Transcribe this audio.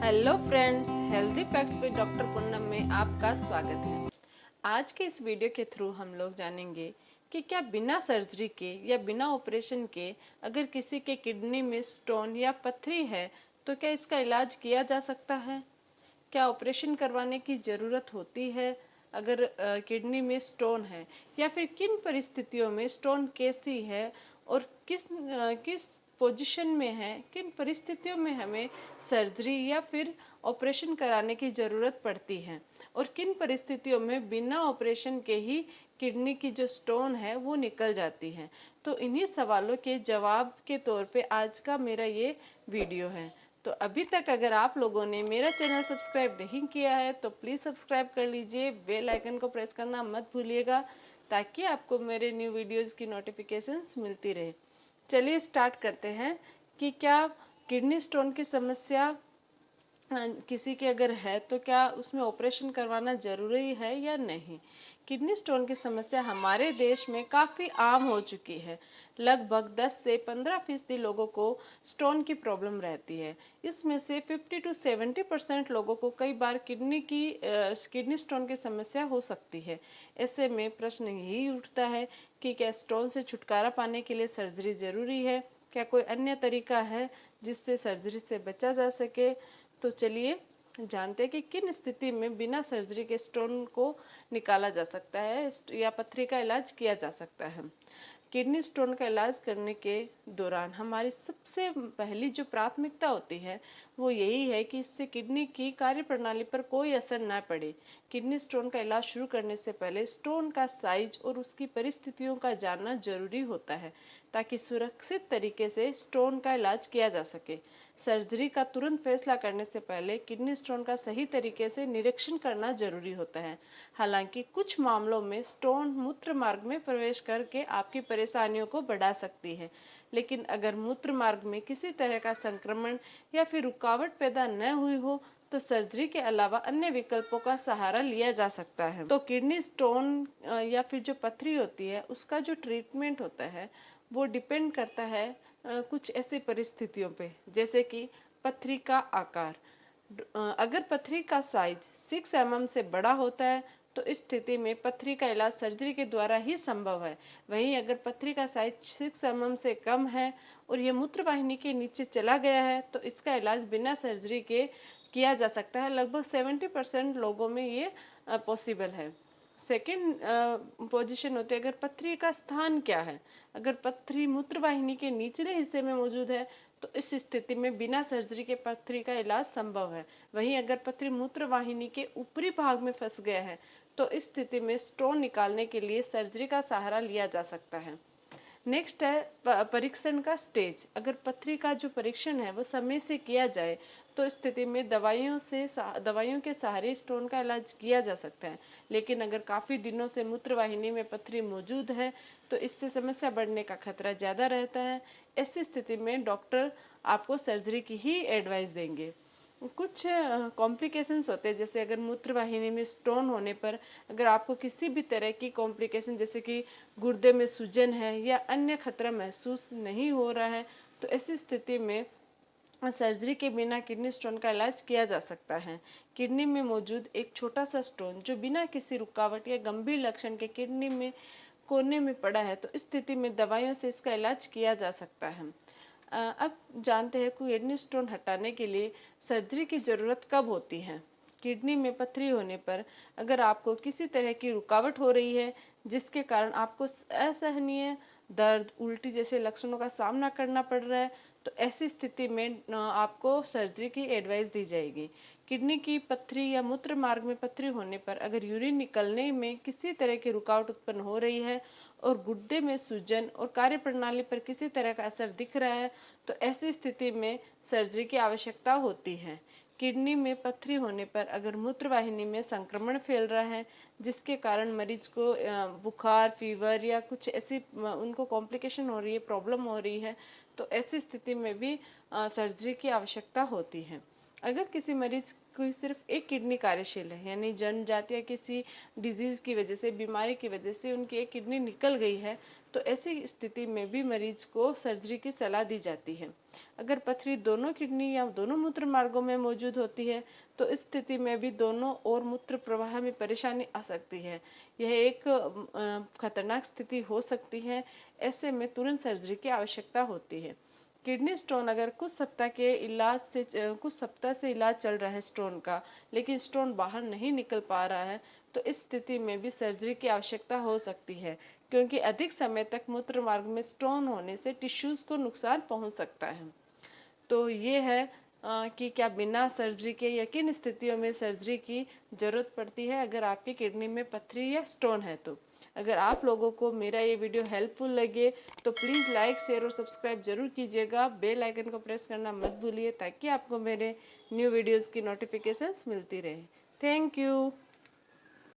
Hello friends, healthy facts with doctor Poonam में आपका स्वागत है। आज के इस वीडियो के थ्रू हम लोग जानेंगे कि क्या बिना सर्जरी के या बिना ऑपरेशन के अगर किसी के किडनी में स्टोन या पथरी है तो क्या इसका इलाज किया जा सकता है। क्या ऑपरेशन करवाने की ज़रूरत होती है अगर किडनी में स्टोन है, या फिर किन परिस्थितियों में स्टोन कैसी है और किस पोजीशन में है, किन परिस्थितियों में हमें सर्जरी या फिर ऑपरेशन कराने की ज़रूरत पड़ती है और किन परिस्थितियों में बिना ऑपरेशन के ही किडनी की जो स्टोन है वो निकल जाती है। तो इन्हीं सवालों के जवाब के तौर पे आज का मेरा ये वीडियो है। तो अभी तक अगर आप लोगों ने मेरा चैनल सब्सक्राइब नहीं किया है तो प्लीज़ सब्सक्राइब कर लीजिए, बेल आइकन को प्रेस करना मत भूलिएगा ताकि आपको मेरे न्यू वीडियोस की नोटिफिकेशंस मिलती रहे। चलिए स्टार्ट करते हैं कि क्या किडनी स्टोन की समस्या किसी के अगर है तो क्या उसमें ऑपरेशन करवाना जरूरी है या नहीं। किडनी स्टोन की समस्या हमारे देश में काफ़ी आम हो चुकी है। लगभग 10 से 15% लोगों को स्टोन की प्रॉब्लम रहती है। इसमें से 50 to 70% लोगों को कई बार किडनी स्टोन की समस्या हो सकती है। ऐसे में प्रश्न यही उठता है कि क्या स्टोन से छुटकारा पाने के लिए सर्जरी जरूरी है, क्या कोई अन्य तरीका है जिससे सर्जरी से बचा जा सके। तो चलिए जानते हैं कि किन स्थिति में बिना सर्जरी के स्टोन को निकाला जा सकता है या पथरी का इलाज किया जा सकता है। किडनी स्टोन का इलाज करने के दौरान हमारी सबसे पहली जो प्राथमिकता होती है वो यही है कि इससे किडनी की कार्यप्रणाली पर कोई असर न पड़े। किडनी स्टोन का इलाज शुरू करने से पहले स्टोन का साइज और उसकी परिस्थितियों का जानना जरूरी होता है ताकि सुरक्षित तरीके से स्टोन का इलाज किया जा सके। सर्जरी का तुरंत फैसला करने से पहले किडनी स्टोन का सही तरीके से निरीक्षण करना जरूरी होता है। हालांकि कुछ मामलों में स्टोन मूत्र मार्ग में प्रवेश करके आपकी परेशानियों को बढ़ा सकती है, लेकिन अगर मूत्र मार्ग में किसी तरह का संक्रमण या फिर रुकावट पैदा न हुई हो तो सर्जरी के अलावा अन्य विकल्पों का सहारा लिया जा सकता है। तो किडनी स्टोन या फिर जो पथरी होती है उसका जो ट्रीटमेंट होता है वो डिपेंड करता है कुछ ऐसी परिस्थितियों पे, जैसे कि पथरी का आकार। अगर पथरी का साइज 6 mm से बड़ा होता है तो इस स्थिति में पथरी का इलाज सर्जरी के द्वारा ही संभव है। वहीं अगर पथरी का साइज 6 mm से कम है और यह मूत्रवाहिनी के नीचे चला गया है तो इसका इलाज बिना सर्जरी के किया जा सकता है। लगभग 70% लोगों में ये पॉसिबल है। सेकेंड पोजीशन होती है अगर पथरी का स्थान क्या है। अगर पथरी मूत्रवाहिनी के निचले हिस्से में मौजूद है तो इस स्थिति में बिना सर्जरी के पथरी का इलाज संभव है। वहीं अगर पथरी मूत्रवाहिनी के ऊपरी भाग में फंस गया है तो इस स्थिति में स्टोन निकालने के लिए सर्जरी का सहारा लिया जा सकता है। नेक्स्ट है परीक्षण का स्टेज। अगर पथरी का जो परीक्षण है वो समय से किया जाए तो इस स्थिति में दवाइयों के सहारे स्टोन का इलाज किया जा सकता है, लेकिन अगर काफ़ी दिनों से मूत्रवाहिनी में पथरी मौजूद है तो इससे समस्या बढ़ने का खतरा ज़्यादा रहता है। ऐसी स्थिति में डॉक्टर आपको सर्जरी की ही एडवाइस देंगे। कुछ कॉम्प्लिकेशंस होते हैं, जैसे अगर मूत्रवाहिनी में स्टोन होने पर अगर आपको किसी भी तरह की कॉम्प्लिकेशन जैसे कि गुर्दे में सूजन है या अन्य खतरा महसूस नहीं हो रहा है तो ऐसी स्थिति में सर्जरी के बिना किडनी स्टोन का इलाज किया जा सकता है। किडनी में मौजूद एक छोटा सा स्टोन जो बिना किसी रुकावट या गंभीर लक्षण के किडनी में कोने में पड़ा है तो इस स्थिति में दवाइयों से इसका इलाज किया जा सकता है। अब जानते हैं किडनी स्टोन हटाने के लिए सर्जरी की ज़रूरत कब होती है। किडनी में पथरी होने पर अगर आपको किसी तरह की रुकावट हो रही है जिसके कारण आपको असहनीय दर्द, उल्टी जैसे लक्षणों का सामना करना पड़ रहा है तो ऐसी स्थिति में आपको सर्जरी की एडवाइस दी जाएगी। किडनी की पथरी या मूत्र मार्ग में पथरी होने पर अगर यूरिन निकलने में किसी तरह की रुकावट उत्पन्न हो रही है और गुर्दे में सूजन और कार्यप्रणाली पर किसी तरह का असर दिख रहा है तो ऐसी स्थिति में सर्जरी की आवश्यकता होती है। किडनी में पथरी होने पर अगर मूत्रवाहिनी में संक्रमण फैल रहा है जिसके कारण मरीज को बुखार, फीवर या कुछ ऐसी उनको कॉम्प्लिकेशन हो रही है, प्रॉब्लम हो रही है तो ऐसी स्थिति में भी सर्जरी की आवश्यकता होती है। अगर किसी मरीज की सिर्फ एक किडनी कार्यशील है, यानी जन्मजात या किसी डिजीज की वजह से, बीमारी की वजह से उनकी एक किडनी निकल गई है तो ऐसी स्थिति में भी मरीज को सर्जरी की सलाह दी जाती है। अगर पथरी दोनों किडनी या दोनों मूत्र मार्गों में मौजूद होती है तो इस स्थिति में भी दोनों और मूत्र प्रवाह में परेशानी आ सकती है। यह एक खतरनाक स्थिति हो सकती है। ऐसे में तुरंत सर्जरी की आवश्यकता होती है। किडनी स्टोन अगर कुछ सप्ताह से इलाज चल रहा है स्टोन का, लेकिन स्टोन बाहर नहीं निकल पा रहा है, तो इस स्थिति में भी सर्जरी की आवश्यकता हो सकती है, क्योंकि अधिक समय तक मूत्र मार्ग में स्टोन होने से टिश्यूज को नुकसान पहुंच सकता है। तो ये है कि क्या बिना सर्जरी के या किन स्थितियों में सर्जरी की जरूरत पड़ती है अगर आपकी किडनी में पथरी या स्टोन है। तो अगर आप लोगों को मेरा ये वीडियो हेल्पफुल लगे तो प्लीज़ लाइक, शेयर और सब्सक्राइब जरूर कीजिएगा। बेल आइकन को प्रेस करना मत भूलिए ताकि आपको मेरे न्यू वीडियोस की नोटिफिकेशंस मिलती रहे। Thank you.